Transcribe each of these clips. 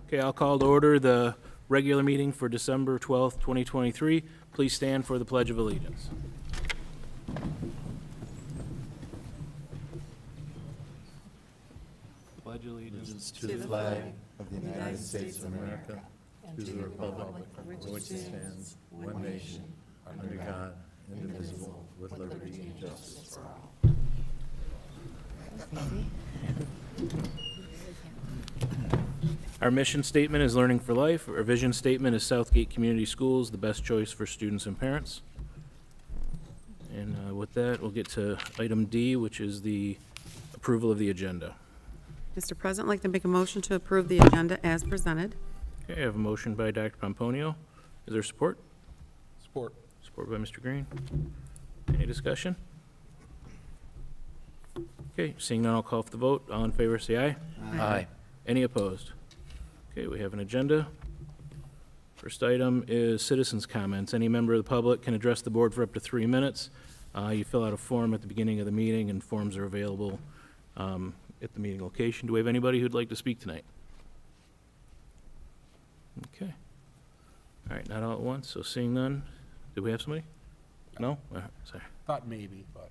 Okay, I'll call to order the regular meeting for December 12th, 2023. Please stand for the Pledge of Allegiance. Pledge allegiance to the flag of the United States of America, and to the republic for which it stands, one nation, under God, indivisible, with liberty and justice for all. Our mission statement is Learning for Life. Our vision statement is Southgate Community Schools, the best choice for students and parents. And with that, we'll get to item D, which is the approval of the agenda. Mr. President, I'd like to make a motion to approve the agenda as presented. Okay, I have a motion by Dr. Pomponio. Is there support? Support. Support by Mr. Green. Any discussion? Okay, seeing none, I'll call for the vote. All in favor, say aye. Aye. Any opposed? Okay, we have an agenda. First item is citizens' comments. Any member of the public can address the board for up to 3 minutes. You fill out a form at the beginning of the meeting, and forms are available at the meeting location. Do we have anybody who'd like to speak tonight? Okay. All right, not all at once, so seeing none. Do we have somebody? No? Sorry. Thought maybe, but.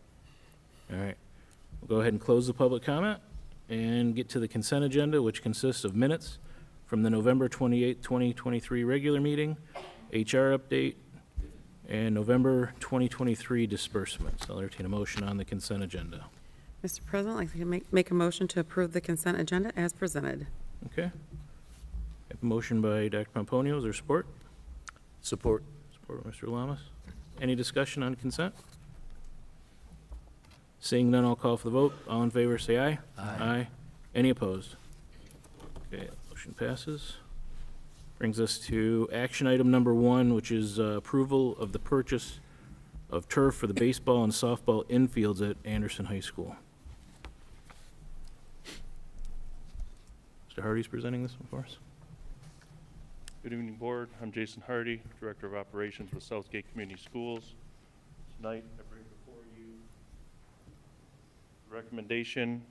All right. We'll go ahead and close the public comment and get to the consent agenda, which consists of minutes from the November 28, 2023 regular meeting, HR update, and November 2023 disbursements. I'll entertain a motion on the consent agenda. Mr. President, I'd like to make a motion to approve the consent agenda as presented. Okay. Have a motion by Dr. Pomponio. Is there support? Support. Support by Mr. Lamas. Any discussion on consent? Seeing none, I'll call for the vote. All in favor, say aye. Aye. Any opposed? Okay, motion passes. Brings us to action item number 1, which is approval of the purchase of turf for the baseball and softball infields at Anderson High School. Mr. Hardy's presenting this one for us. Good evening, Board. I'm Jason Hardy, Director of Operations with Southgate Community Schools. Tonight, I bring before you the recommendation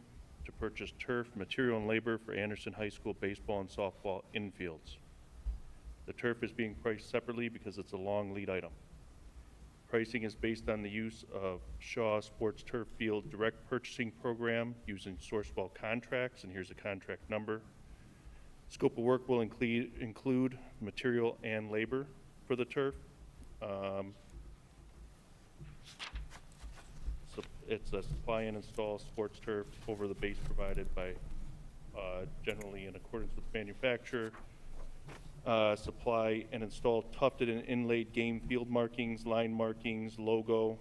to purchase turf, material, and labor for Anderson High School baseball and softball infields. The turf is being priced separately because it's a long lead item. Pricing is based on the use of Shaw Sports Turf Field Direct Purchasing Program using Sourcewell contracts, and here's a contract number. Scope of work will include material and labor for the turf. So it's a supply and install sports turf over the base provided by, generally in accordance with manufacturer. Supply and install tufted and inlaid game field markings, line markings, logo,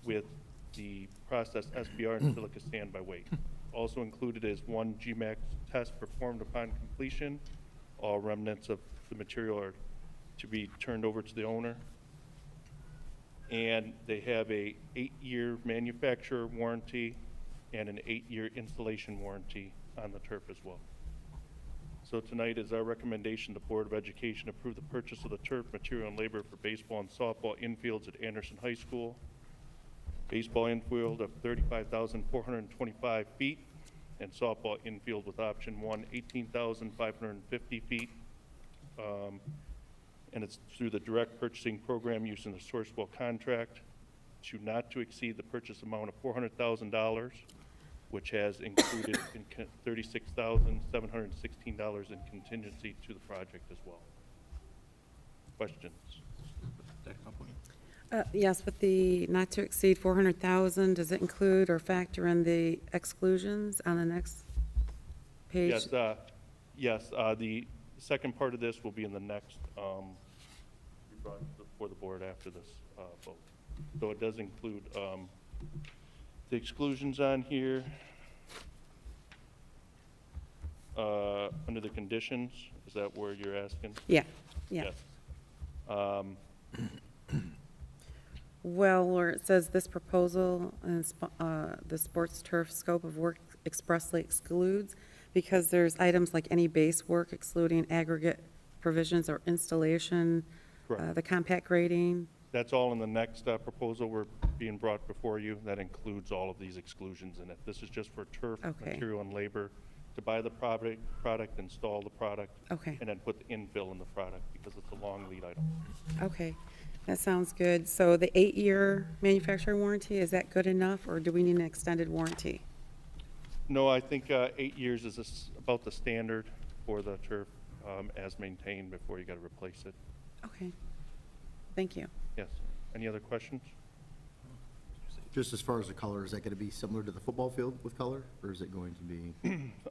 with the processed SBR and silica sand by weight. Also included is 1 GMAX test performed upon completion. All remnants of the material are to be turned over to the owner. And they have a 8-year manufacturer warranty and an 8-year installation warranty on the turf as well. So tonight is our recommendation the Board of Education approve the purchase of the turf, material, and labor for baseball and softball infields at Anderson High School. Baseball infield of 35,425 feet, and softball infield with option 1, 18,550 feet. And it's through the direct purchasing program using the Sourcewell contract to not to exceed the purchase amount of $400,000, which has included $36,716 in contingency to the project as well. Questions? Yes, with the not to exceed 400,000, does it include or factor in the exclusions on the next page? Yes, the second part of this will be in the next, be brought before the board after this vote. So it does include the exclusions on here. Under the conditions, is that where you're asking? Yeah, yeah. Yes. Well, where it says this proposal and the sports turf scope of work expressly excludes, because there's items like any base work excluding aggregate provisions or installation, the compact grading. That's all in the next proposal we're being brought before you. That includes all of these exclusions in it. This is just for turf, Okay. material, and labor to buy the product, install the product, Okay, and then put the infill in the product because it's a long lead item. okay. That sounds good. So the 8-year manufacturer warranty, is that good enough, or do we need an extended warranty? No, I think 8 years is about the standard for the turf as maintained before you got to replace it. Okay. Thank you. Yes. Any other questions? Just as far as the color, is that going to be similar to the football field with color, or is it going to be?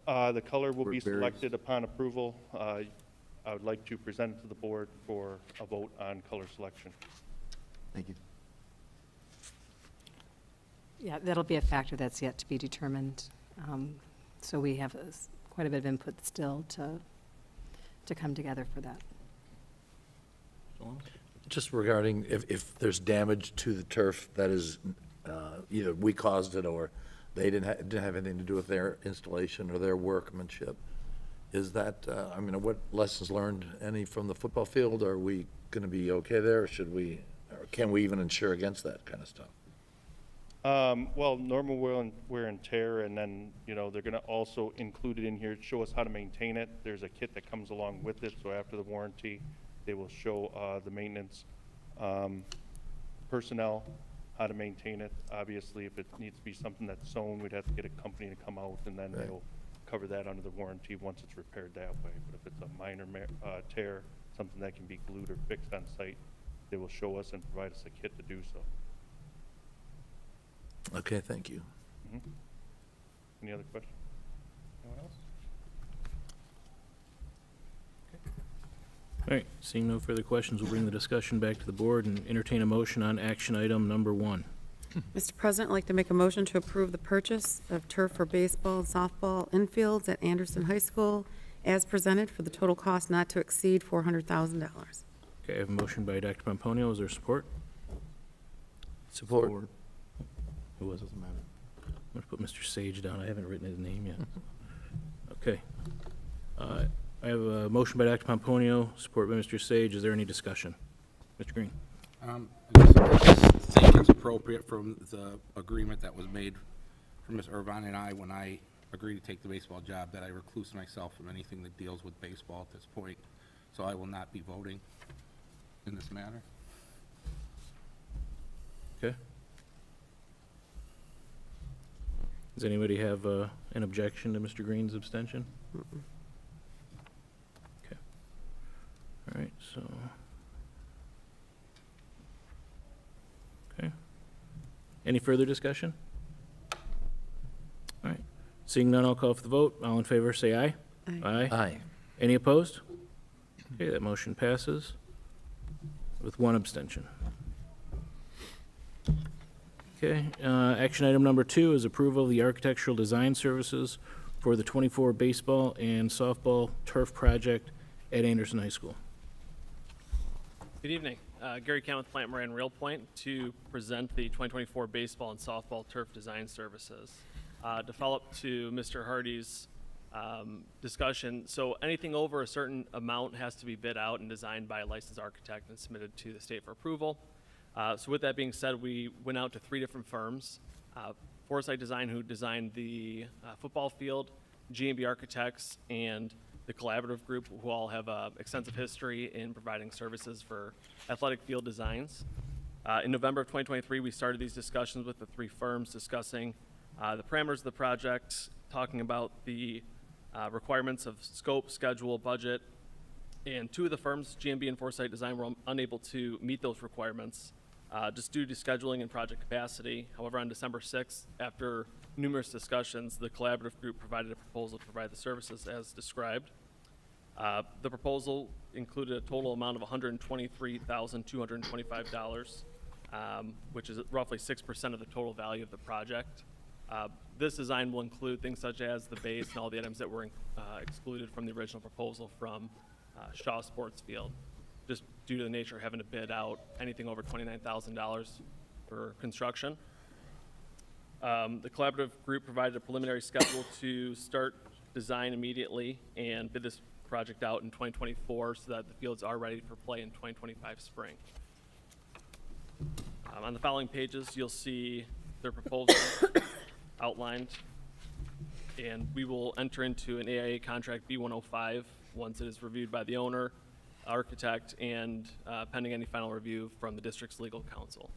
The color will Or be it varies? selected upon approval. I would like to present it to the board for a vote on color selection. Thank you. Yeah, that'll be a factor that's yet to be determined. So we have quite a bit of input still to come together for that. Just regarding if there's damage to the turf that is, either we caused it or they didn't have anything to do with their installation or their workmanship, is that, I mean, what lessons learned, any from the football field? Are we going to be okay there, or should we, or can we even insure against that kind of stuff? Well, normal wear and tear, and then, you know, they're going to also include it in here, show us how to maintain it. There's a kit that comes along with it, so after the warranty, they will show the maintenance personnel how to maintain it. Obviously, if it needs to be something that's sewn, we'd have to get a company to come out, and then Right. they'll cover that under the warranty once it's repaired that way. But if it's a minor tear, something that can be glued or fixed on site, they will show us and provide us a kit to do so. Okay, thank you. Any other questions? Anyone else? All right, seeing no further questions, we'll bring the discussion back to the board and entertain a motion on action item number 1. Mr. President, I'd like to make a motion to approve the purchase of turf for baseball and softball infields at Anderson High School as presented for the total cost not to exceed $400,000. Okay, I have a motion by Dr. Pomponio. Is there support? Support. Who was it? Doesn't matter. I'm going to put Mr. Sage down. I haven't written his name yet. Okay. I have a motion by Dr. Pomponio, support by Mr. Sage. Is there any discussion? Mr. Green? I think it's appropriate from the agreement that was made from Ms. Irvine and I when I agreed to take the baseball job, that I recluse myself from anything that deals with baseball at this point. So I will not be voting in this matter. Okay. Does anybody have an objection to Mr. Green's abstention? Okay. All right, so. Okay. Any further discussion? All right. Seeing none, I'll call for the vote. All in favor, say aye. Aye. Aye. Any opposed? Okay, that motion passes with 1 abstention. Okay, action item number 2 is approval of the architectural design services for the 24 baseball and softball turf project at Anderson High School. Good evening. Gary Kent with Plant Moran Rail Point to present the 2024 baseball and softball turf design services. To follow up to Mr. Hardy's discussion, so anything over a certain amount has to be bid out and designed by a licensed architect and submitted to the state for approval. So with that being said, we went out to 3 different firms. Foresight Design, who designed the football field, G&B Architects, and the Collaborative Group, who all have extensive history in providing services for athletic field designs. In November of 2023, we started these discussions with the 3 firms discussing the parameters of the project, talking about the requirements of scope, schedule, budget, and 2 of the firms, G&B and Foresight Design, were unable to meet those requirements just due to scheduling and project capacity. However, on December 6th, after numerous discussions, the Collaborative Group provided a proposal to provide the services as described. The proposal included a total amount of $123,225, which is roughly 6% of the total value of the project. This design will include things such as the base and all the items that were excluded from the original proposal from Shaw Sports Field, just due to the nature of having to bid out anything over $29,000 for construction. The Collaborative Group provided a preliminary schedule to start design immediately and bid this project out in 2024 so that the fields are ready for play in 2025 spring. On the following pages, you'll see their proposal outlined. And we will enter into an AIA contract B105 once it is reviewed by the owner, architect, and pending any final review from the district's legal counsel.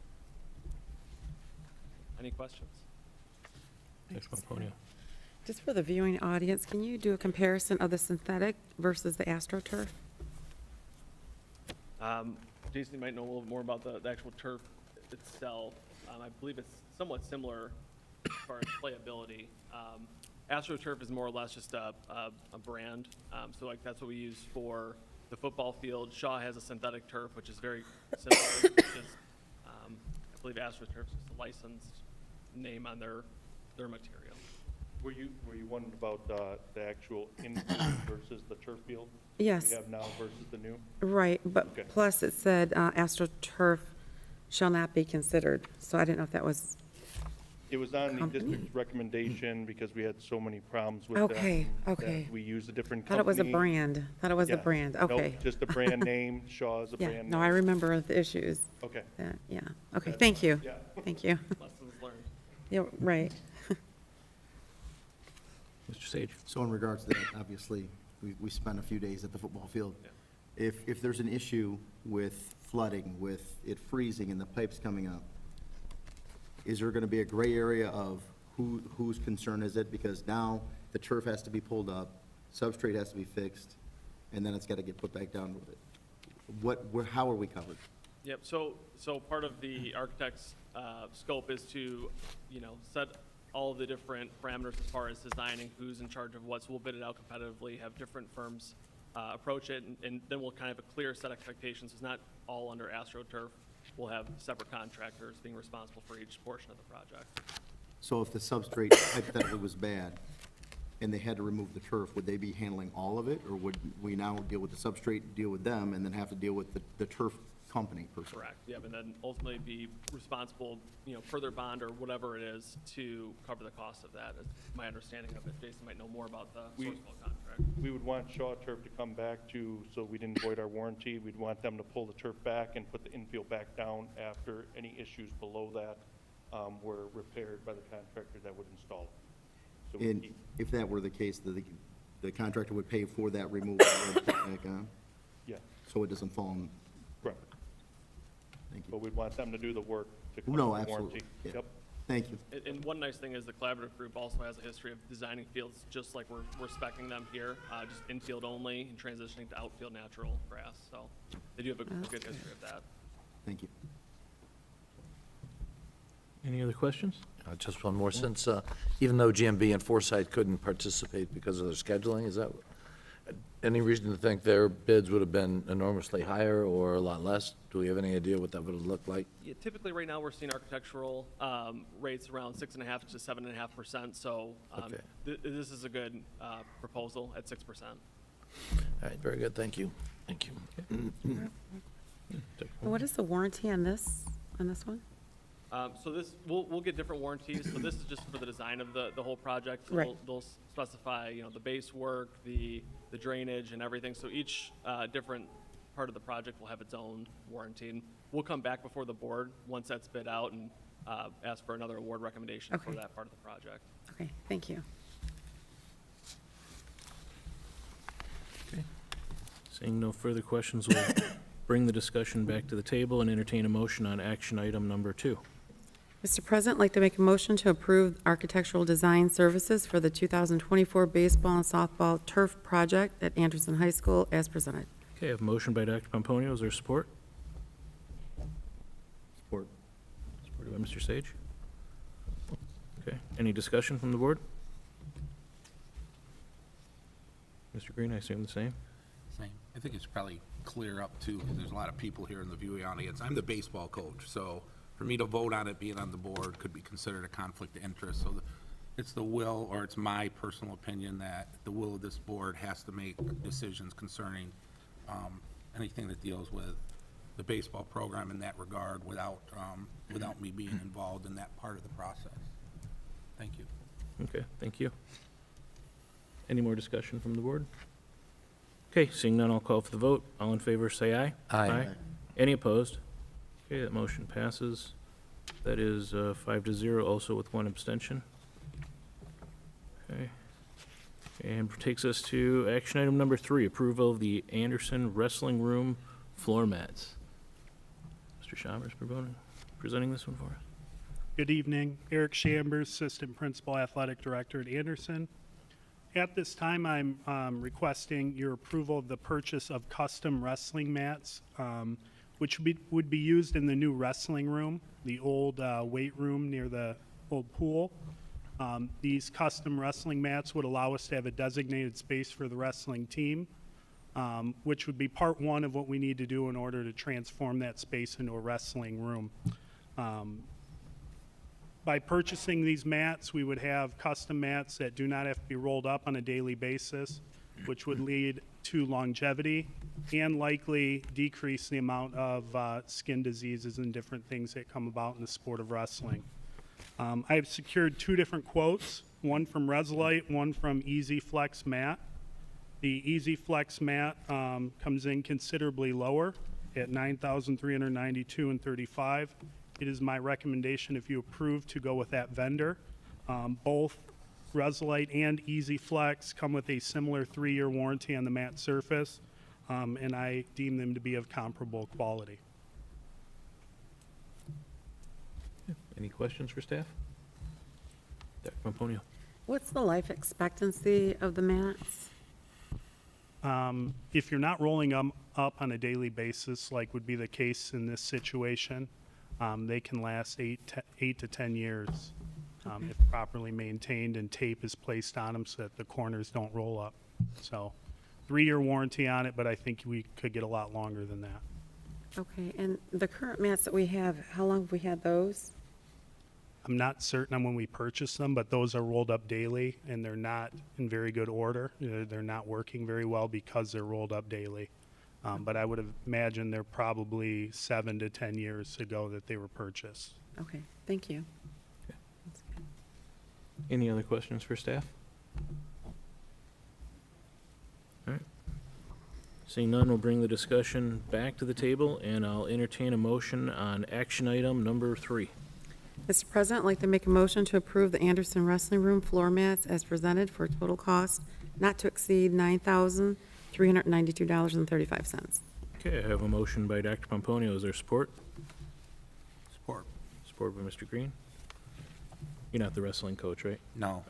Any questions? Thanks, Pomponio. Just for the viewing audience, can you do a comparison of the synthetic versus the AstroTurf? Jason, you might know a little more about the actual turf itself. I believe it's somewhat similar as far as playability. AstroTurf is more or less just a brand. So like that's what we use for the football field. Shaw has a synthetic turf, which is very similar. Which is, I believe AstroTurf is just a licensed name on their material. Were you wondering about the actual infield versus the turf field? Yes. We have now versus the new? Right, but Okay. plus it said AstroTurf shall not be considered, so I didn't know if that was, It was on the Company. district's recommendation because we had so many problems with Okay, them. okay. That we used a different thought company. it was a brand. Thought it was a Yeah. brand, Nope, okay. just a brand name. Shaw is a Yeah, brand name. no, I remember the issues, Okay. yeah, okay, thank you. Yeah. Thank you. Lessons learned. Yeah, right. Mr. Sage? So in regards to that, obviously, we spent a few days at the football field. If there's an issue with flooding, with it freezing and the pipes coming up, is there gonna be a gray area of whose concern is it? Because now the turf has to be pulled up, substrate has to be fixed, and then it's gotta get put back down with it. How are we covered? Yep, so part of the architect's scope is to, set all of the different parameters as far as designing who's in charge of what, so we'll bid it out competitively, have different firms approach it, and then we'll kind of have a clear set expectations. It's not all under AstroTurf. We'll have separate contractors being responsible for each portion of the project. So if the substrate hypothetically was bad, and they had to remove the turf, would they be handling all of it? Or would we now deal with the substrate, deal with them, and then have to deal with the turf company per se? Correct, yep, and then ultimately be responsible, per their bond or whatever it is to cover the cost of that, is my understanding of it. Jason might know more about the We- source code contract. We would want Shaw Turf to come back so we didn't void our warranty. We'd want them to pull the turf back and put the infield back down after any issues below that were repaired by the contractor that would install it. So we And keep- if that were the case, the contractor would pay for that removal and put back on, Yeah, so it doesn't fall in, correct. thank But you. we'd want them to do the work to cover No, the absolutely, warranty. yeah. Yep. Thank you. And one nice thing is the collaborative group also has a history of designing fields just like we're spec'ing them here, just infield only and transitioning to outfield natural grass. So they do have a good history of that. Thank you. Any other questions? Just one more, since, even though GMB and Foresight couldn't participate because of their scheduling, is that, any reason to think their bids would have been enormously higher or a lot less? Do we have any idea what that would have looked like? Yeah, typically, right now, we're seeing architectural rates around 6.5% to 7.5%. So Okay. this is a good proposal at 6%. All right, very good, thank you. Thank you. What is the warranty on this one? So this, we'll get different warranties. So this is just for the design of the whole project. So Right. They'll specify, the base work, the drainage and everything. So each different part of the project will have its own warranty. And we'll come back before the board once that's bid out and ask for another award recommendation for Okay. that part of the project. Okay, thank you. Seeing no further questions, we'll bring the discussion back to the table and entertain a motion on action item number 2. Mr. President, I'd like to make a motion to approve architectural design services for the 2024 baseball and softball turf project at Anderson High School as presented. Okay, I have a motion by Dr. Pomponio. Is there support? Support. Supported by Mr. Sage. Okay, any discussion from the board? Mr. Green, I assume the same? Same. I think it's probably clear up too, because there's a lot of people here in the viewing audience. I'm the baseball coach, so for me to vote on it being on the board could be considered a conflict of interest. So it's the will, or it's my personal opinion, that the will of this board has to make decisions concerning anything that deals with the baseball program in that regard without me being involved in that part of the process. Thank you. Okay, thank you. Any more discussion from the board? Okay, seeing none, I'll call for the vote. All in favor, say aye. Aye. Any opposed? Okay, that motion passes. That is 5-0, also with one abstention. Okay. And takes us to action item number 3, approval of the Anderson Wrestling Room floor mats. Mr. Chambers presenting this one for us. Good evening. Eric Chambers, Assistant Principal Athletic Director at Anderson. At this time, I'm requesting your approval of the purchase of custom wrestling mats, which would be used in the new wrestling room, the old weight room near the old pool. These custom wrestling mats would allow us to have a designated space for the wrestling team, which would be part one of what we need to do in order to transform that space into a wrestling room. By purchasing these mats, we would have custom mats that do not have to be rolled up on a daily basis, which would lead to longevity and likely decrease the amount of skin diseases and different things that come about in the sport of wrestling. I have secured 2 different quotes, one from Resolite, one from Easy Flex Mat. The Easy Flex Mat comes in considerably lower at $9,392.35. It is my recommendation, if you approve, to go with that vendor. Both Resolite and Easy Flex come with a similar 3-year warranty on the mat surface, and I deem them to be of comparable quality. Any questions for staff? Dr. Pomponio. What's the life expectancy of the mats? If you're not rolling them up on a daily basis, like would be the case in this situation, they can last 8 to 10 years if properly maintained and tape is placed on them so that the corners don't roll up. So 3-year warranty on it, but I think we could get a lot longer than that. Okay, and the current mats that we have, how long have we had those? I'm not certain on when we purchased them, but those are rolled up daily, and they're not in very good order. They're not working very well because they're rolled up daily. But I would imagine they're probably 7 to 10 years ago that they were purchased. Okay, thank you. Any other questions for staff? All right. Seeing none, we'll bring the discussion back to the table, and I'll entertain a motion on action item number 3. Mr. President, I'd like to make a motion to approve the Anderson Wrestling Room floor mats as presented for a total cost not to exceed $9,392.35. Okay, I have a motion by Dr. Pomponio. Is there support? Support. Support by Mr. Green. You're not the wrestling coach, right? No.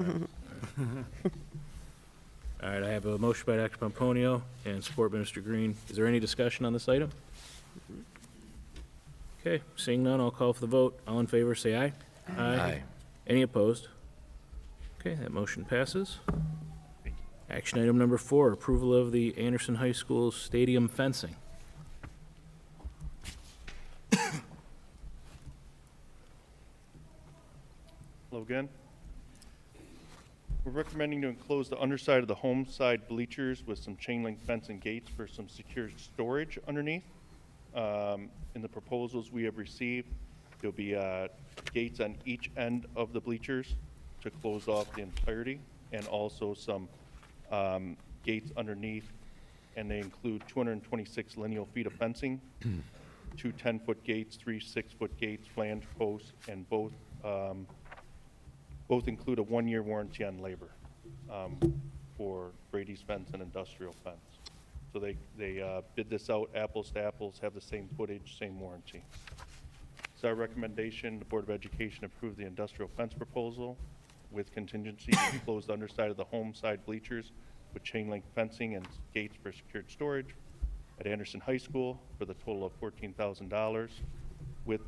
All right, I have a motion by Dr. Pomponio and support by Mr. Green. Is there any discussion on this item? Okay, seeing none, I'll call for the vote. All in favor, say aye. Aye. Any opposed? Okay, that motion passes. Action item number 4, approval of the Anderson High School stadium fencing. Hello again. We're recommending to enclose the underside of the home side bleachers with some chain link fence and gates for some secure storage underneath. In the proposals we have received, there'll be gates on each end of the bleachers to close off the entirety, and also some gates underneath, and they include 226 lineal feet of fencing, 2 10-foot gates, 3 6-foot gates, flange posts, and both include a 1-year warranty on labor for Brady's fence and industrial fence. So they bid this out apples to apples, have the same footage, same warranty. It's our recommendation, the Board of Education approve the industrial fence proposal with contingency to close the underside of the home side bleachers with chain link fencing and gates for secured storage at Anderson High School for the total of $14,000 with,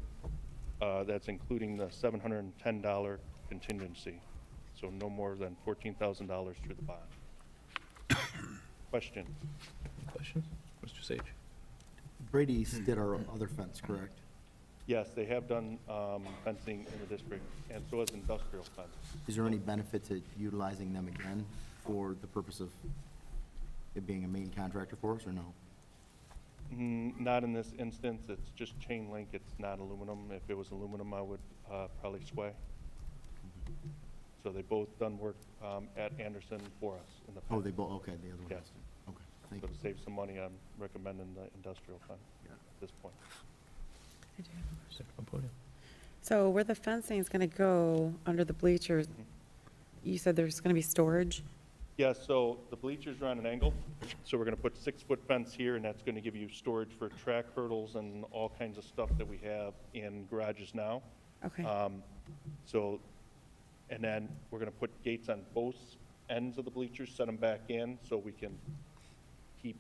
that's including the $710 contingency. So no more than $14,000 through the bond. Question? Questions? Mr. Sage? Brady's did our other fence, correct? Yes, they have done fencing in the district, and so has industrial fence. Is there any benefit to utilizing them again for the purpose of it being a main contractor for us, or no? Not in this instance. It's just chain link. It's not aluminum. If it was aluminum, I would probably sway. So they both done work at Anderson for us in the Oh, past. they both, okay, the other one. Yes. Okay, thank So you. to save some money, I'm recommending the industrial fence at this point. Dr. Pomponio? So where the fencing is going to go under the bleachers, you said there's going to be storage? Yeah, so the bleachers are on an angle, so we're gonna put 6-foot fence here, and that's gonna give you storage for track hurdles and all kinds of stuff that we have in garages now. Okay, So, and then we're gonna put gates on both ends of the bleachers, set them back in, so we can keep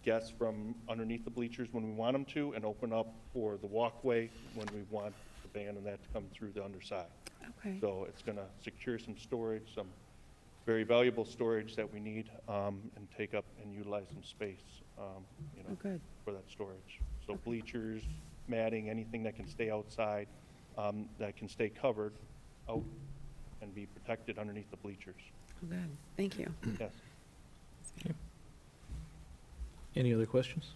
guests from underneath the bleachers when we want them to, and open up for the walkway when we want the band and that to come through the underside. okay, So it's gonna secure some storage, some very valuable storage that we need, and take up and utilize some space, you oh, know, good. for that storage. So bleachers, matting, anything that can stay outside, that can stay covered out and be protected underneath the bleachers. Oh, good, thank you. Yes. Any other questions?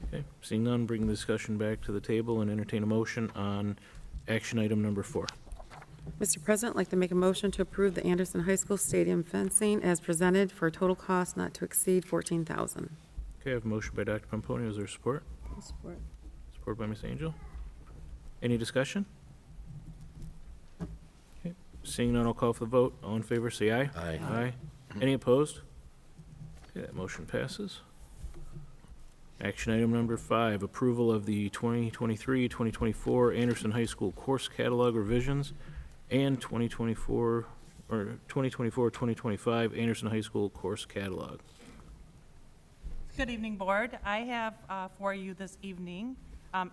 Okay, seeing none, bring the discussion back to the table and entertain a motion on action item number 4. Mr. President, I'd like to make a motion to approve the Anderson High School Stadium fencing as presented for a total cost not to exceed $14,000. Okay, I have a motion by Dr. Pomponio. Is there support? Support. Support by Ms. Angel. Any discussion? Okay, seeing none, I'll call for the vote. All in favor, say aye. Aye. Aye. Any opposed? Okay, that motion passes. Action item number 5, approval of the 2023-2024 Anderson High School course catalog revisions and 2024-2025 Anderson High School course catalog. Good evening, Board. I have for you this evening,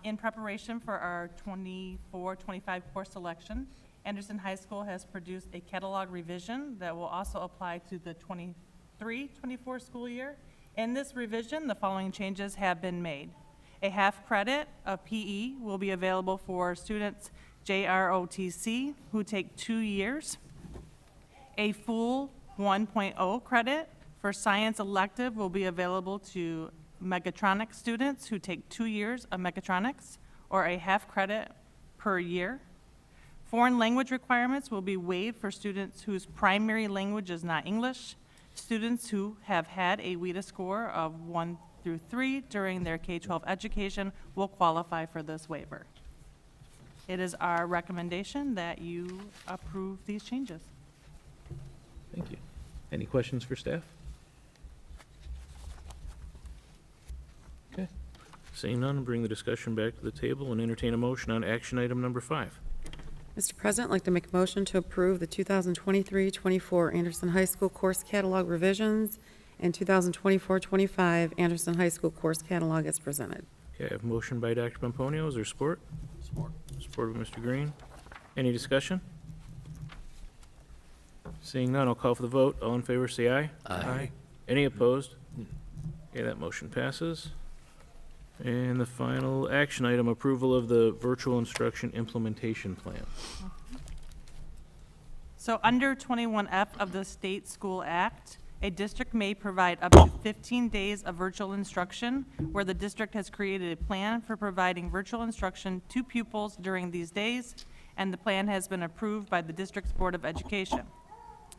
in preparation for our 24-25 course selection, Anderson High School has produced a catalog revision that will also apply to the 23-24 school year. In this revision, the following changes have been made. A half credit of PE will be available for students JROTC who take 2 years. A full 1.0 credit for science elective will be available to mechatronics students who take 2 years of mechatronics, or a half credit per year. Foreign language requirements will be waived for students whose primary language is not English. Students who have had a WIDA score of 1 through 3 during their K-12 education will qualify for this waiver. It is our recommendation that you approve these changes. Thank you. Any questions for staff? Okay. Seeing none, bring the discussion back to the table and entertain a motion on action item number 5. Mr. President, I'd like to make a motion to approve the 2023-24 Anderson High School course catalog revisions and 2024-25 Anderson High School course catalog as presented. Okay, I have a motion by Dr. Pomponio. Is there support? Support. Support by Mr. Green. Any discussion? Seeing none, I'll call for the vote. All in favor, say aye. Aye. Any opposed? Okay, that motion passes. And the final action item, approval of the virtual instruction implementation plan. So under 21F of the State School Act, a district may provide up to 15 days of virtual instruction where the district has created a plan for providing virtual instruction to pupils during these days, and the plan has been approved by the district's Board of Education.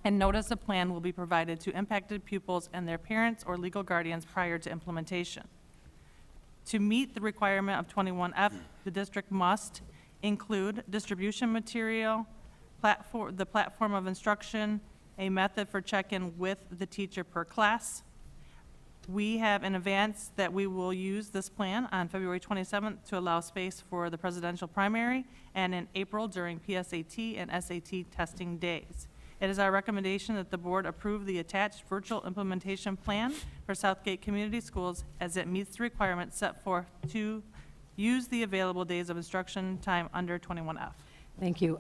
And notice of plan will be provided to impacted pupils and their parents or legal guardians prior to implementation. To meet the requirement of 21F, the district must include distribution material, the platform of instruction, a method for check-in with the teacher per class. We have in advance that we will use this plan on February 27th to allow space for the presidential primary, and in April during PSAT and SAT testing days. It is our recommendation that the board approve the attached virtual implementation plan for Southgate Community Schools as it meets the requirements set forth to use the available days of instruction time under 21F. Thank you.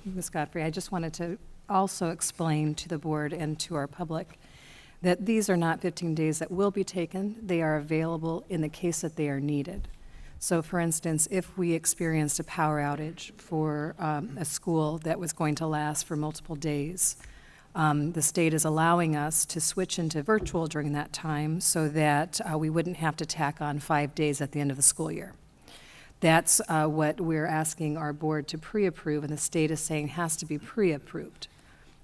Ms. Godfrey, I just wanted to also explain to the board and to our public that these are not 15 days that will be taken. They are available in the case that they are needed. So for instance, if we experienced a power outage for a school that was going to last for multiple days, the state is allowing us to switch into virtual during that time so that we wouldn't have to tack on 5 days at the end of the school year. That's what we're asking our board to pre-approve, and the state is saying has to be pre-approved.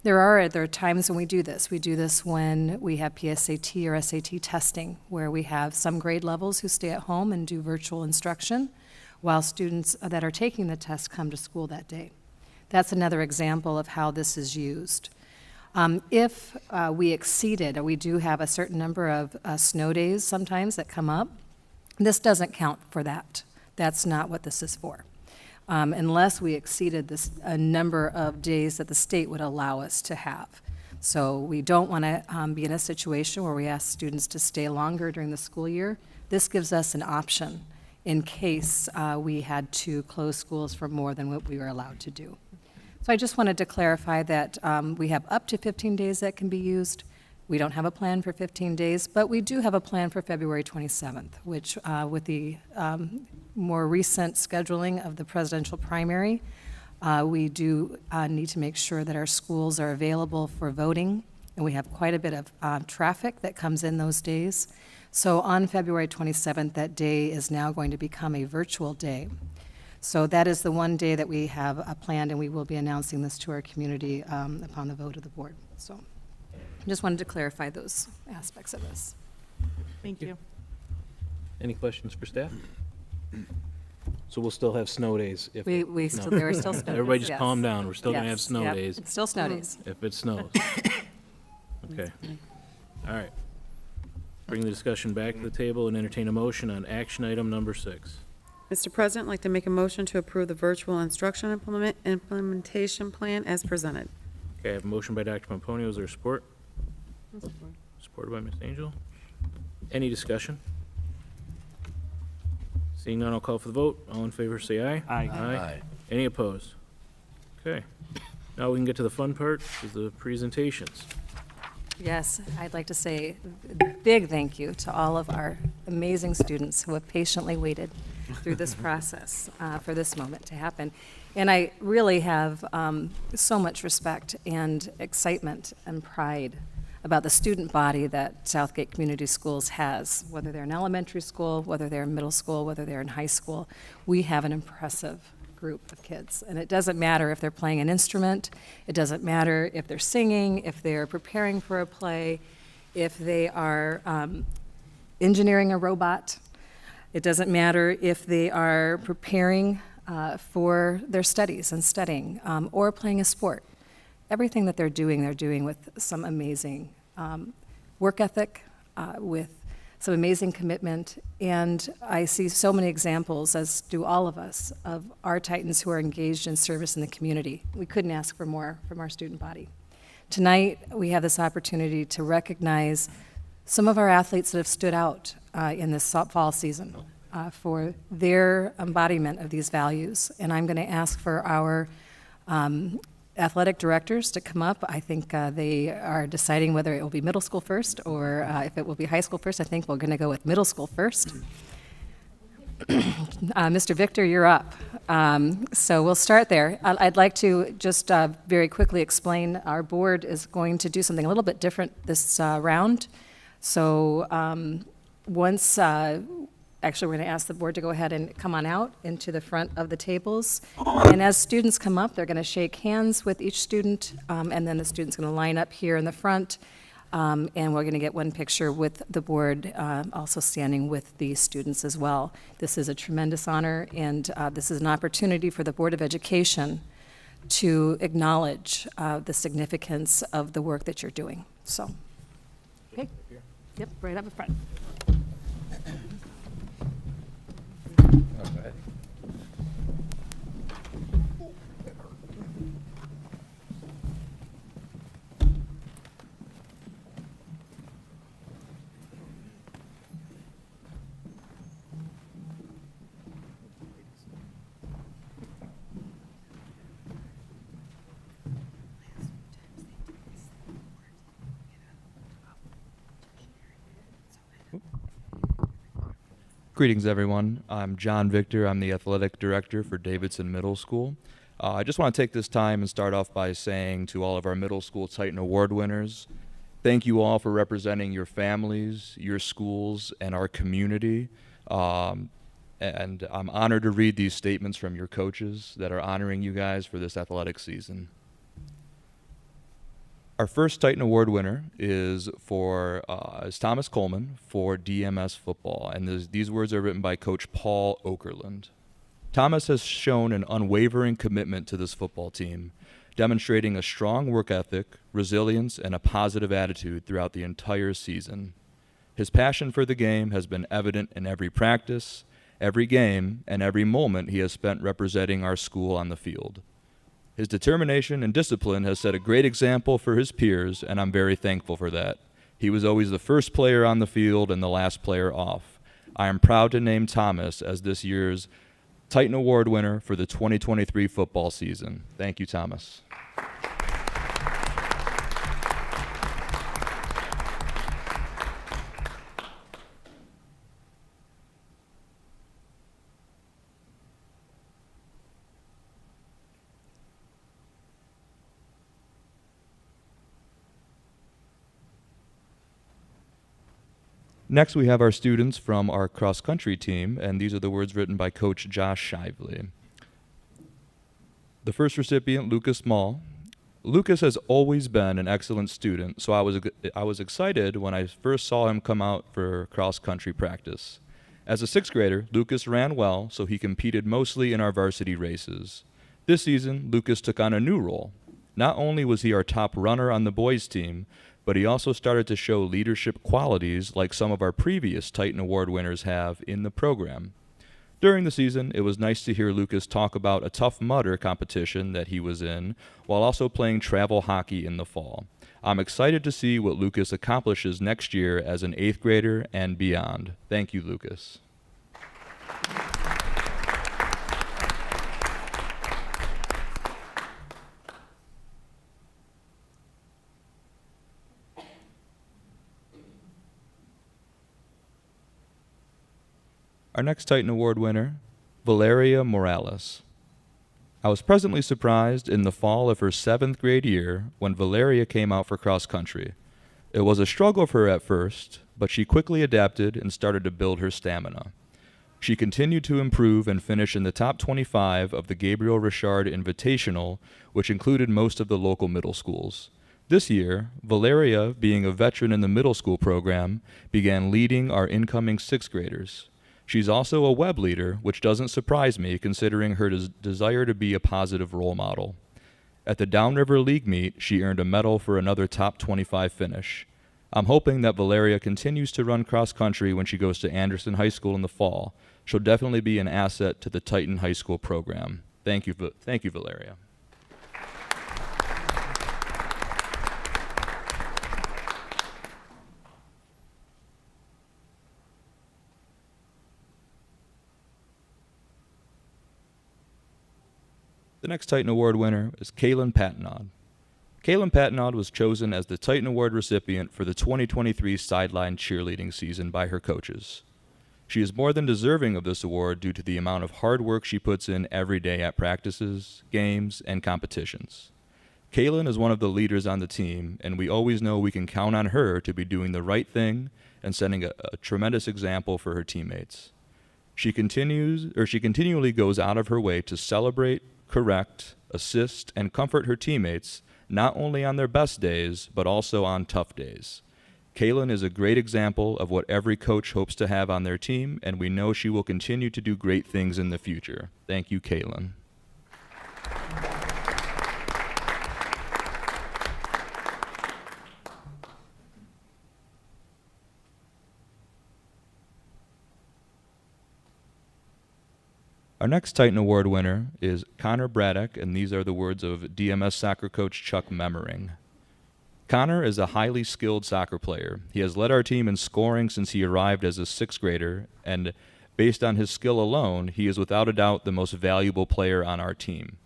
There are times when we do this. We do this when we have PSAT or SAT testing, where we have some grade levels who stay at home and do virtual instruction, while students that are taking the test come to school that day. That's another example of how this is used. If we exceeded, or we do have a certain number of snow days sometimes that come up, this doesn't count for that. That's not what this is for. Unless we exceeded this, a number of days that the state would allow us to have. So we don't want to be in a situation where we ask students to stay longer during the school year. This gives us an option in case we had to close schools for more than what we were allowed to do. So I just wanted to clarify that we have up to 15 days that can be used. We don't have a plan for 15 days, but we do have a plan for February 27th, which with the more recent scheduling of the presidential primary, we do need to make sure that our schools are available for voting, and we have quite a bit of traffic that comes in those days. So on February 27th, that day is now going to become a virtual day. So that is the one day that we have planned, and we will be announcing this to our community upon the vote of the board. So I just wanted to clarify those aspects of this. Thank you. Any questions for staff? So we'll still have snow days if. We still, there are still snow days. Everybody just yes. calm down. We're still gonna have Yes, snow yep, days it's still snow days. if it snows. Okay. All right. Bring the discussion back to the table and entertain a motion on action item number 6. Mr. President, I'd like to make a motion to approve the virtual instruction implementation plan as presented. Okay, I have a motion by Dr. Pomponio. Is there support? Supported by Ms. Angel. Any discussion? Seeing none, I'll call for the vote. All in favor, say aye. Aye. Any opposed? Okay. Now we can get to the fun part, is the presentations. Yes, I'd like to say a big thank you to all of our amazing students who have patiently waited through this process for this moment to happen. And I really have so much respect and excitement and pride about the student body that Southgate Community Schools has, whether they're in elementary school, whether they're in middle school, whether they're in high school. We have an impressive group of kids. And it doesn't matter if they're playing an instrument, it doesn't matter if they're singing, if they're preparing for a play, if they are engineering a robot. It doesn't matter if they are preparing for their studies and studying, or playing a sport. Everything that they're doing with some amazing work ethic, with some amazing commitment, and I see so many examples, as do all of us, of our Titans who are engaged in service in the community. We couldn't ask for more from our student body. Tonight, we have this opportunity to recognize some of our athletes that have stood out in this fall season for their embodiment of these values, and I'm going to ask for our athletic directors to come up. I think they are deciding whether it will be middle school first or if it will be high school first. I think we're going to go with middle school first. Mr. Victor, you're up. So we'll start there. I'd like to just very quickly explain our board is going to do something a little bit different this round. So once actually, we're going to ask the board to go ahead and come on out into the front of the tables. And as students come up, they're going to shake hands with each student, and then the student's going to line up here in the front, and we're going to get one picture with the board also standing with the students as well. This is a tremendous honor, and this is an opportunity for the Board of Education to acknowledge the significance of the work that you're doing. So, okay. Yep, right up in front. Greetings, everyone. I'm John Victor. I'm the athletic director for Davidson Middle School. I just want to take this time and start off by saying to all of our middle school Titan Award winners, thank you all for representing your families, your schools, and our community. And I'm honored to read these statements from your coaches that are honoring you guys for this athletic season. Our first Titan Award winner is Thomas Coleman for DMS football, and these words are written by Coach Paul Okerlund. Thomas has shown an unwavering commitment to this football team, demonstrating a strong work ethic, resilience, and a positive attitude throughout the entire season. His passion for the game has been evident in every practice, every game, and every moment he has spent representing our school on the field. His determination and discipline has set a great example for his peers, and I'm very thankful for that. He was always the first player on the field and the last player off. I am proud to name Thomas as this year's Titan Award winner for the 2023 football season. Thank you, Thomas. Next, we have our students from our cross-country team, and these are the words written by Coach Josh Shively. The first recipient, Lucas Mall. Lucas has always been an excellent student, so I was excited when I first saw him come out for cross-country practice. As a sixth grader, Lucas ran well, so he competed mostly in our varsity races. This season, Lucas took on a new role. Not only was he our top runner on the boys' team, but he also started to show leadership qualities like some of our previous Titan Award winners have in the program. During the season, it was nice to hear Lucas talk about a Tough Mudder competition that he was in, while also playing travel hockey in the fall. I'm excited to see what Lucas accomplishes next year as an 8th grader and beyond. Thank you, Lucas. Our next Titan Award winner, Valeria Morales. I was pleasantly surprised in the fall of her 7th grade year when Valeria came out for cross country. It was a struggle for her at first, but she quickly adapted and started to build her stamina. She continued to improve and finish in the top 25 of the Gabriel Richard Invitational, which included most of the local middle schools. This year, Valeria, being a veteran in the middle school program, began leading our incoming 6th graders. She's also a web leader, which doesn't surprise me considering her desire to be a positive role model. At the Downriver League meet, she earned a medal for another top 25 finish. I'm hoping that Valeria continues to run cross country when she goes to Anderson High School in the fall. She'll definitely be an asset to the Titan High School program. Thank you, Valeria. The next Titan Award winner is Kaylin Patnaud. Kaylin Patnaud was chosen as the Titan Award recipient for the 2023 sideline cheerleading season by her coaches. She is more than deserving of this award due to the amount of hard work she puts in every day at practices, games, and competitions. Kaylin is one of the leaders on the team, and we always know we can count on her to be doing the right thing and setting a tremendous example for her teammates. She continually goes out of her way to celebrate, correct, assist, and comfort her teammates, not only on their best days, but also on tough days. Kaylin is a great example of what every coach hopes to have on their team, and we know she will continue to do great things in the future. Thank you, Kaylin. Our next Titan Award winner is Connor Braddock, and these are the words of DMS soccer coach Chuck Memmering. Connor is a highly skilled soccer player. He has led our team in scoring since he arrived as a 6th grader, and based on his skill alone, he is without a doubt the most valuable player on our team.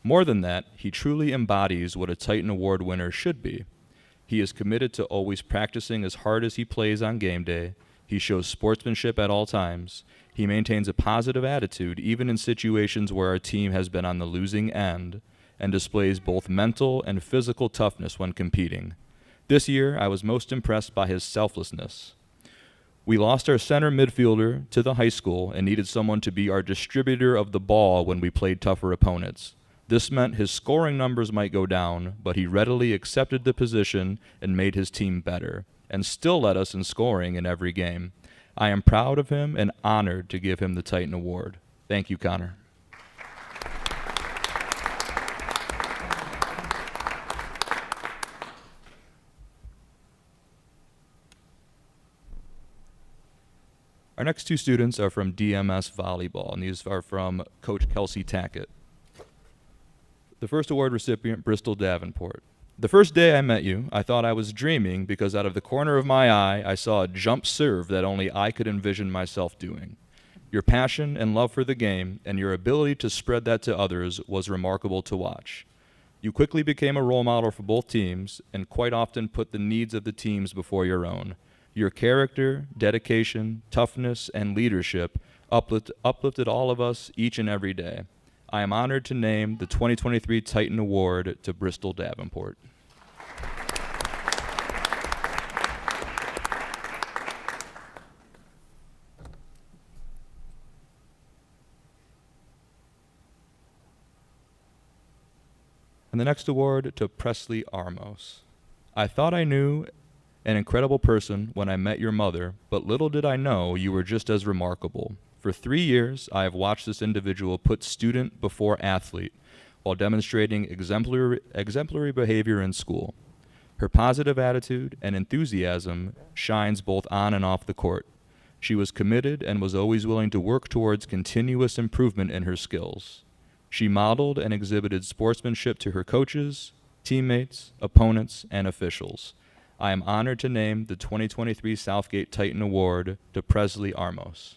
More than that, he truly embodies what a Titan Award winner should be. He is committed to always practicing as hard as he plays on game day. He shows sportsmanship at all times. He maintains a positive attitude even in situations where our team has been on the losing end, and displays both mental and physical toughness when competing. This year, I was most impressed by his selflessness. We lost our center midfielder to the high school and needed someone to be our distributor of the ball when we played tougher opponents. This meant his scoring numbers might go down, but he readily accepted the position and made his team better, and still led us in scoring in every game. I am proud of him and honored to give him the Titan Award. Thank you, Connor. Our next two students are from DMS Volleyball, and these are from Coach Kelsey Tackett. The first award recipient, Bristol Davenport. The first day I met you, I thought I was dreaming because out of the corner of my eye, I saw a jump serve that only I could envision myself doing. Your passion and love for the game and your ability to spread that to others was remarkable to watch. You quickly became a role model for both teams and quite often put the needs of the teams before your own. Your character, dedication, toughness, and leadership uplifted all of us each and every day. I am honored to name the 2023 Titan Award to Bristol Davenport. And the next award to Presley Armos. I thought I knew an incredible person when I met your mother, but little did I know you were just as remarkable. For 3 years, I have watched this individual put student before athlete while demonstrating exemplary behavior in school. Her positive attitude and enthusiasm shines both on and off the court. She was committed and was always willing to work towards continuous improvement in her skills. She modeled and exhibited sportsmanship to her coaches, teammates, opponents, and officials. I am honored to name the 2023 Southgate Titan Award to Presley Armos.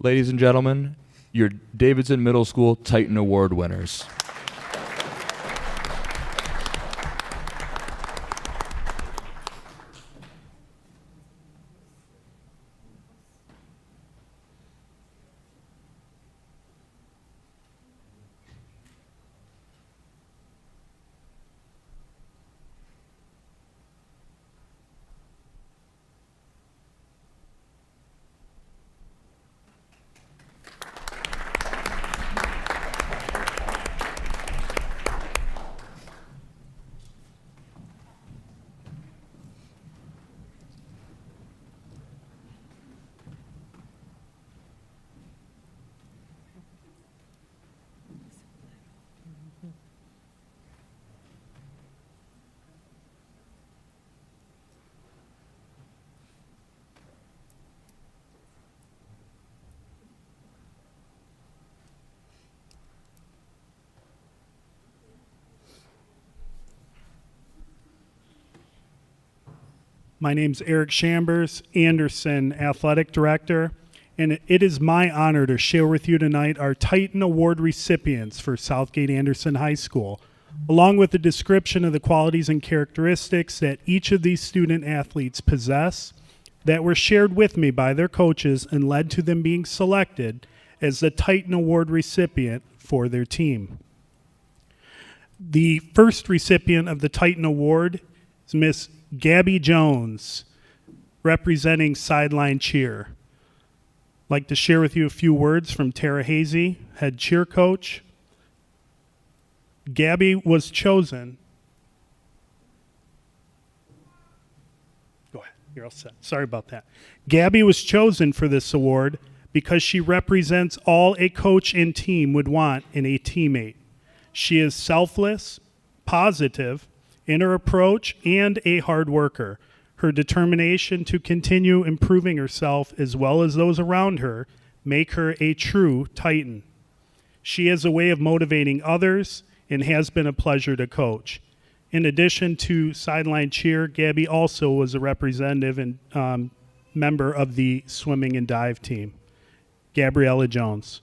Ladies and gentlemen, your Davidson Middle School Titan Award winners. My name's Eric Chambers, Anderson Athletic Director, and it is my honor to share with you tonight our Titan Award recipients for Southgate Anderson High School, along with a description of the qualities and characteristics that each of these student athletes possess that were shared with me by their coaches and led to them being selected as the Titan Award recipient for their team. The first recipient of the Titan Award is Miss Gabby Jones, representing Sideline Cheer. I'd like to share with you a few words from Tara Hazy, head cheer coach. Gabby was chosen. Go ahead, you're all set. Sorry about that. Gabby was chosen for this award because she represents all a coach and team would want in a teammate. She is selfless, positive in her approach, and a hard worker. Her determination to continue improving herself as well as those around her make her a true Titan. She has a way of motivating others and has been a pleasure to coach. In addition to Sideline Cheer, Gabby also was a representative and member of the swimming and dive team. Gabriella Jones.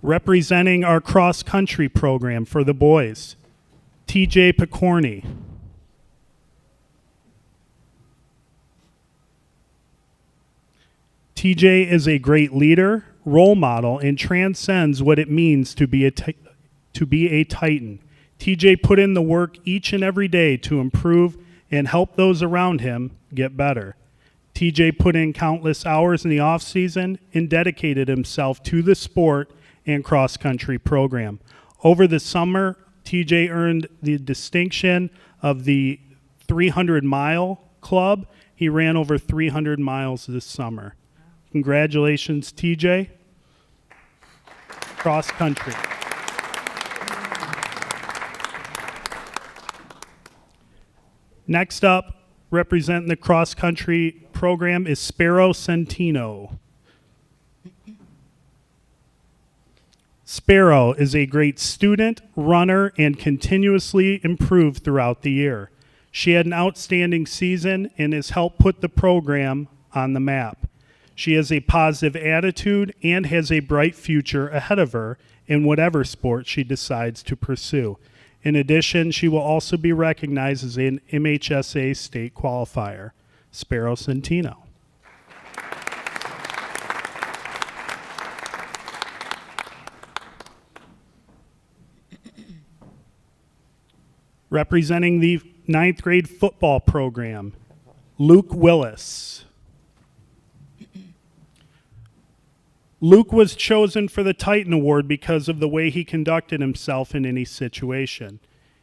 Representing our cross-country program for the boys, TJ Picorni. TJ is a great leader, role model, and transcends what it means to be a Titan. TJ put in the work each and every day to improve and help those around him get better. TJ put in countless hours in the off-season and dedicated himself to the sport and cross-country program. Over the summer, TJ earned the distinction of the 300-mile club. He ran over 300 miles this summer. Congratulations, TJ. Cross-country. Next up, representing the cross-country program is Sparrow Centino. Sparrow is a great student, runner, and continuously improved throughout the year. She had an outstanding season and has helped put the program on the map. She has a positive attitude and has a bright future ahead of her in whatever sport she decides to pursue. In addition, she will also be recognized as an MHSA state qualifier. Sparrow Centino. Representing the 9th grade football program, Luke Willis. Luke was chosen for the Titan Award because of the way he conducted himself in any situation.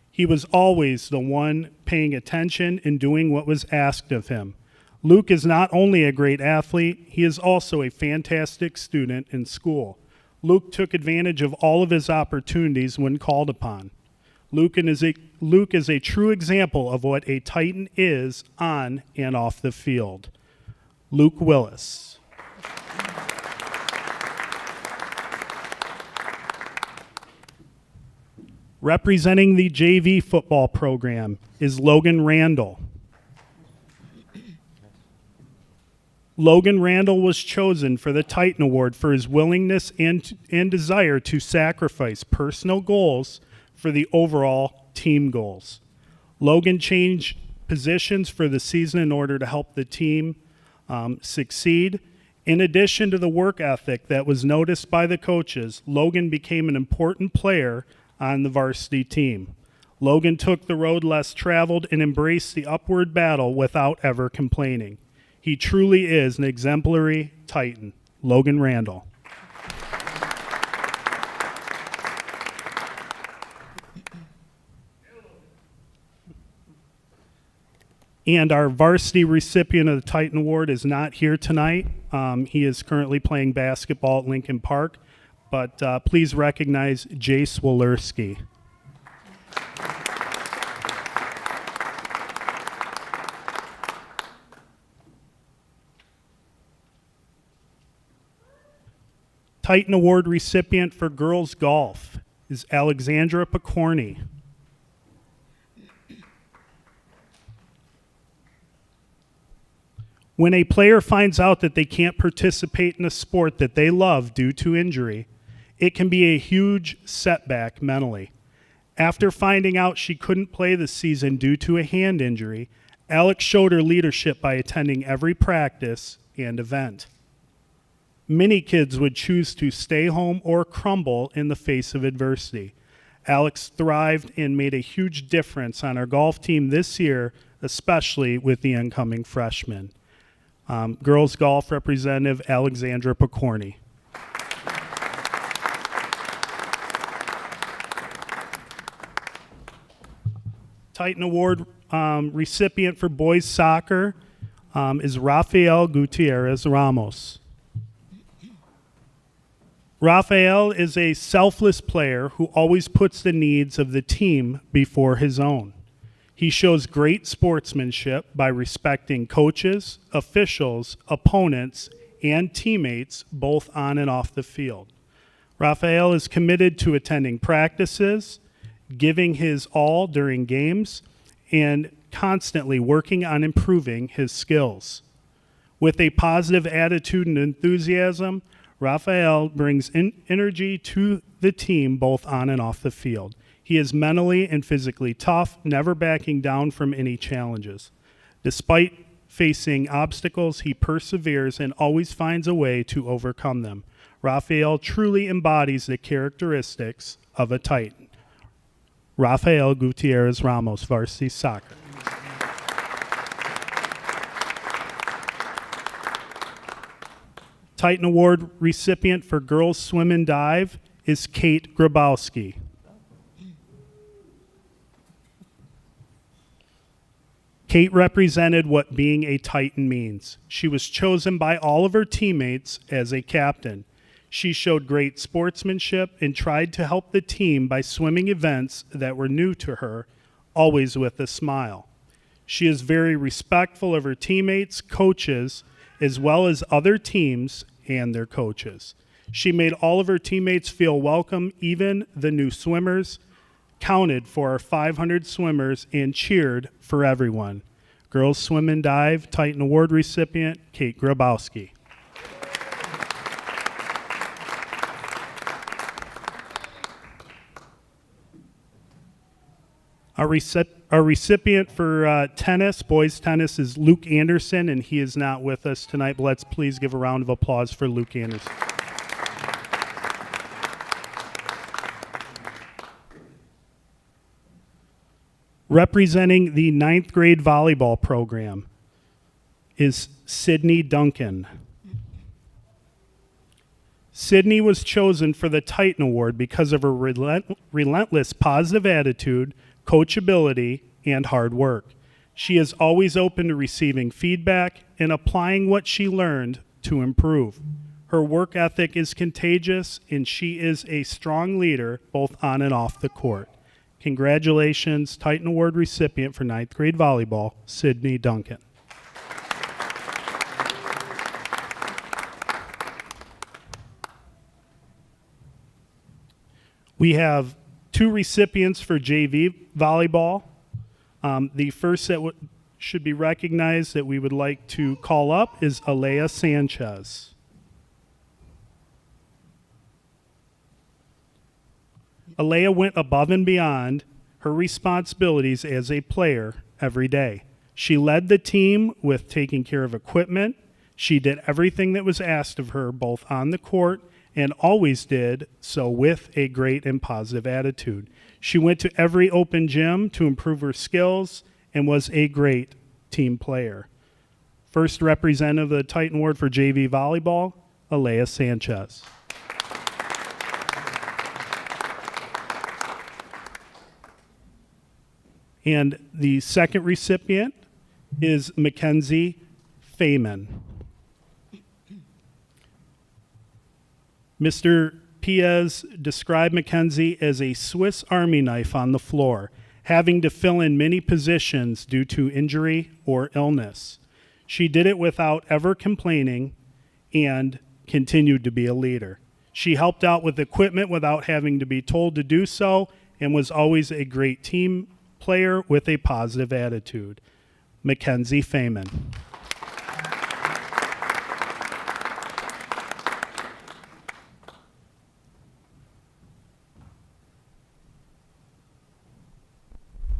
He was always the one paying attention and doing what was asked of him. Luke is not only a great athlete, he is also a fantastic student in school. Luke took advantage of all of his opportunities when called upon. Luke is a true example of what a Titan is on and off the field. Luke Willis. Representing the JV football program is Logan Randall. Logan Randall was chosen for the Titan Award for his willingness and desire to sacrifice personal goals for the overall team goals. Logan changed positions for the season in order to help the team succeed. In addition to the work ethic that was noticed by the coaches, Logan became an important player on the varsity team. Logan took the road less traveled and embraced the upward battle without ever complaining. He truly is an exemplary Titan. Logan Randall. And our varsity recipient of the Titan Award is not here tonight. He is currently playing basketball at Lincoln Park. But please recognize Jace Walurski. Titan Award recipient for girls golf is Alexandra Picorni. When a player finds out that they can't participate in a sport that they love due to injury, it can be a huge setback mentally. After finding out she couldn't play this season due to a hand injury, Alex showed her leadership by attending every practice and event. Many kids would choose to stay home or crumble in the face of adversity. Alex thrived and made a huge difference on our golf team this year, especially with the incoming freshmen. Girls golf representative Alexandra Picorni. Titan Award recipient for boys soccer is Rafael Gutierrez Ramos. Rafael is a selfless player who always puts the needs of the team before his own. He shows great sportsmanship by respecting coaches, officials, opponents, and teammates both on and off the field. Rafael is committed to attending practices, giving his all during games, and constantly working on improving his skills. With a positive attitude and enthusiasm, Rafael brings energy to the team both on and off the field. He is mentally and physically tough, never backing down from any challenges. Despite Facing obstacles, he perseveres and always finds a way to overcome them. Rafael truly embodies the characteristics of a Titan. Rafael Gutierrez Ramos, varsity soccer. Titan Award recipient for girls swim and dive is Kate Grabowski. Kate represented what being a Titan means. She was chosen by all of her teammates as a captain. She showed great sportsmanship and tried to help the team by swimming events that were new to her, always with a smile. She is very respectful of her teammates, coaches, as well as other teams and their coaches. She made all of her teammates feel welcome, even the new swimmers, counted for our 500 swimmers, and cheered for everyone. Girls Swim and Dive Titan Award recipient, Kate Grabowski. Our recipient for tennis, boys tennis, is Luke Anderson, and he is not with us tonight, but let's please give a round of applause for Luke Anderson. Representing the 9th grade volleyball program is Sydney Duncan. Sydney was chosen for the Titan Award because of her relentless positive attitude, coachability, and hard work. She is always open to receiving feedback and applying what she learned to improve. Her work ethic is contagious, and she is a strong leader both on and off the court. Congratulations, Titan Award recipient for 9th grade volleyball, Sydney Duncan. We have 2 recipients for JV volleyball. The first that should be recognized that we would like to call up is Alea Sanchez. Alea went above and beyond her responsibilities as a player every day. She led the team with taking care of equipment. She did everything that was asked of her, both on the court and always did so with a great and positive attitude. She went to every open gym to improve her skills and was a great team player. First representative of the Titan Award for JV volleyball, Alea Sanchez. And the second recipient is Mackenzie Feynman. Mr. Piez described Mackenzie as a Swiss Army knife on the floor, having to fill in many positions due to injury or illness. She did it without ever complaining and continued to be a leader. She helped out with equipment without having to be told to do so and was always a great team player with a positive attitude. Mackenzie Feynman.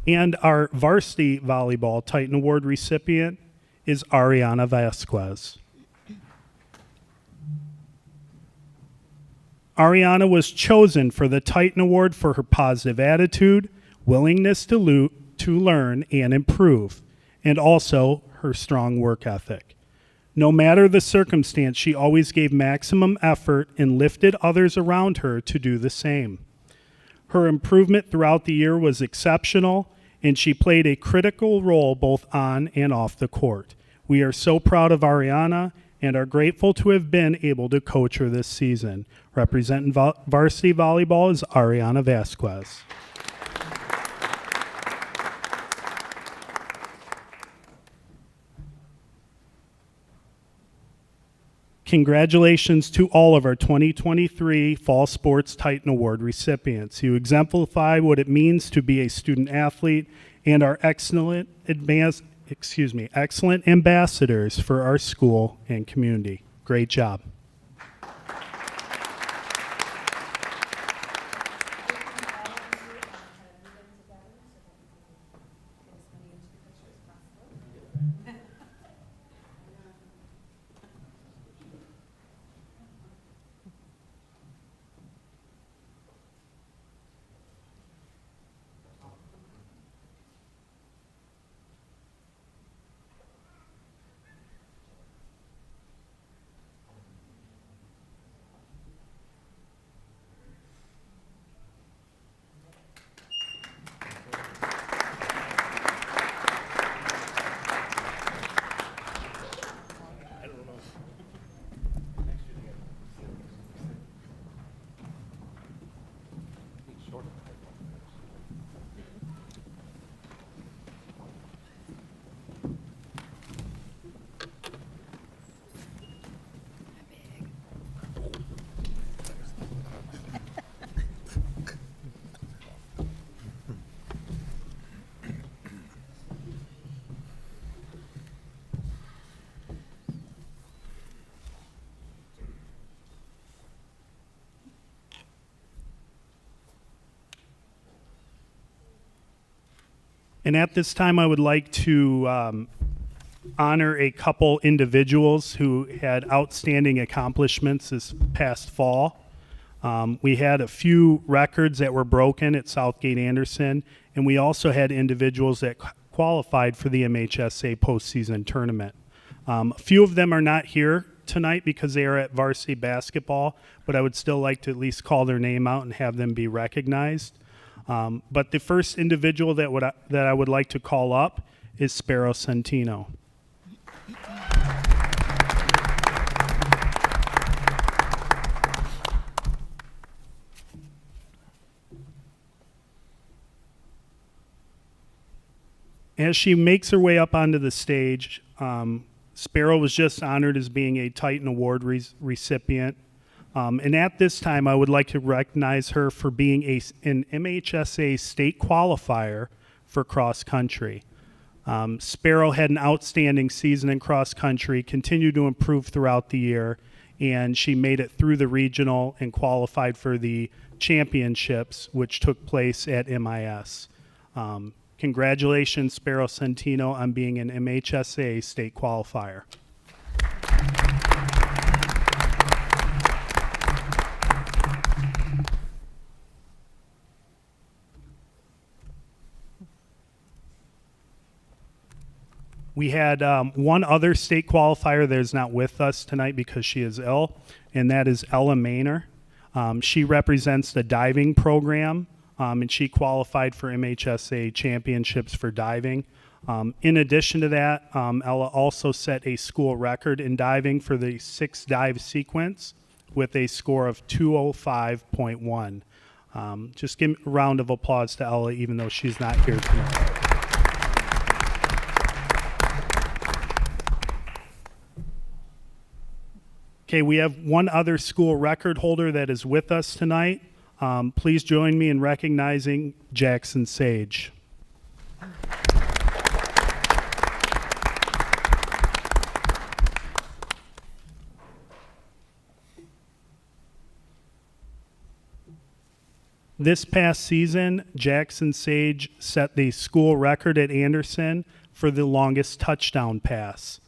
And our varsity volleyball Titan Award recipient is Ariana Vasquez. Ariana was chosen for the Titan Award for her positive attitude, willingness to learn and improve, and also her strong work ethic. No matter the circumstance, she always gave maximum effort and lifted others around her to do the same. Her improvement throughout the year was exceptional, and she played a critical role both on and off the court. We are so proud of Ariana and are grateful to have been able to coach her this season. Representing varsity volleyball is Ariana Vasquez. Congratulations to all of our 2023 Fall Sports Titan Award recipients. You exemplify what it means to be a student athlete and are excellent ambassadors for our school and community. Great job. And at this time, I would like to honor a couple individuals who had outstanding accomplishments this past fall. We had a few records that were broken at Southgate Anderson, and we also had individuals that qualified for the MHSA postseason tournament. A few of them are not here tonight because they are at varsity basketball, but I would still like to at least call their name out and have them be recognized. But the first individual that I would like to call up is Sparrow Centino. As she makes her way up onto the stage, Sparrow was just honored as being a Titan Award recipient. And at this time, I would like to recognize her for being an MHSA state qualifier for cross country. Sparrow had an outstanding season in cross country, continued to improve throughout the year, and she made it through the regional and qualified for the championships, which took place at MIS. Congratulations, Sparrow Centino, on being an MHSA state qualifier. We had one other state qualifier that is not with us tonight because she is ill, and that is Ella Maynor. She represents the diving program, and she qualified for MHSA championships for diving. In addition to that, Ella also set a school record in diving for the 6-dive sequence with a score of 205.1. Just give a round of applause to Ella, even though she's not here tonight. Okay, we have one other school record holder that is with us tonight. Please join me in recognizing Jackson Sage. This past season, Jackson Sage set the school record at Anderson for the longest touchdown pass.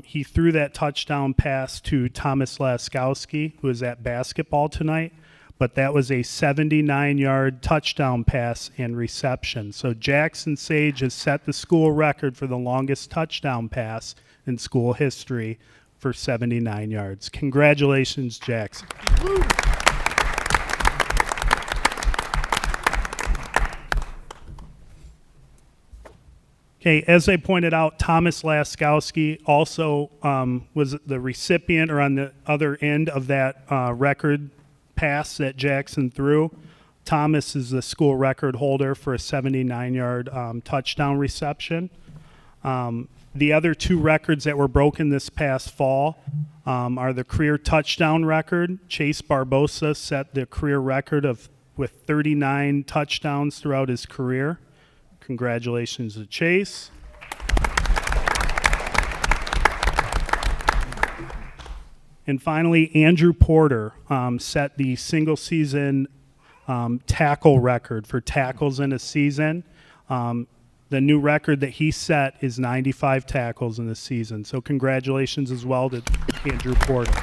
He threw that touchdown pass to Thomas Laskowski, who is at basketball tonight, but that was a 79-yard touchdown pass and reception. So Jackson Sage has set the school record for the longest touchdown pass in school history for 79 yards. Congratulations, Jackson. Okay, as I pointed out, Thomas Laskowski also was the recipient or on the other end of that record pass that Jackson threw. Thomas is the school record holder for a 79-yard touchdown reception. The other two records that were broken this past fall are the career touchdown record. Chase Barbosa set the career record with 39 touchdowns throughout his career. Congratulations to Chase. And finally, Andrew Porter set the single season tackle record for tackles in a season. The new record that he set is 95 tackles in the season. So congratulations as well to Andrew Porter.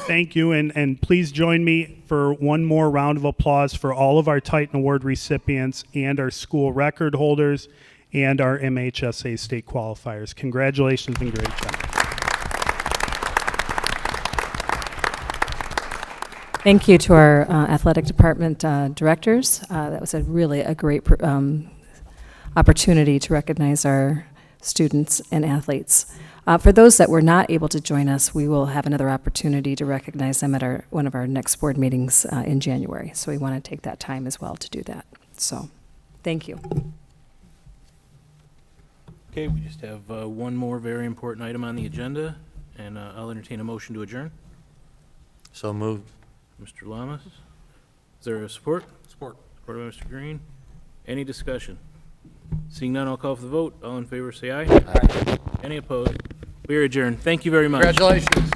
Thank you, and please join me for one more round of applause for all of our Titan Award recipients and our school record holders and our MHSA state qualifiers. Congratulations and great job. Thank you to our athletic department directors. That was really a great opportunity to recognize our students and athletes. For those that were not able to join us, we will have another opportunity to recognize them at one of our next board meetings in January. So we want to take that time as well to do that. So, thank you. Okay, we just have one more very important item on the agenda, and I'll entertain a motion to adjourn. So moved. Mr. Lamas, is there a support? Support. Supported by Mr. Green. Any discussion? Seeing none, I'll call for the vote. All in favor, say aye. Aye. Any opposed? We are adjourned. Thank you very much. Congratulations.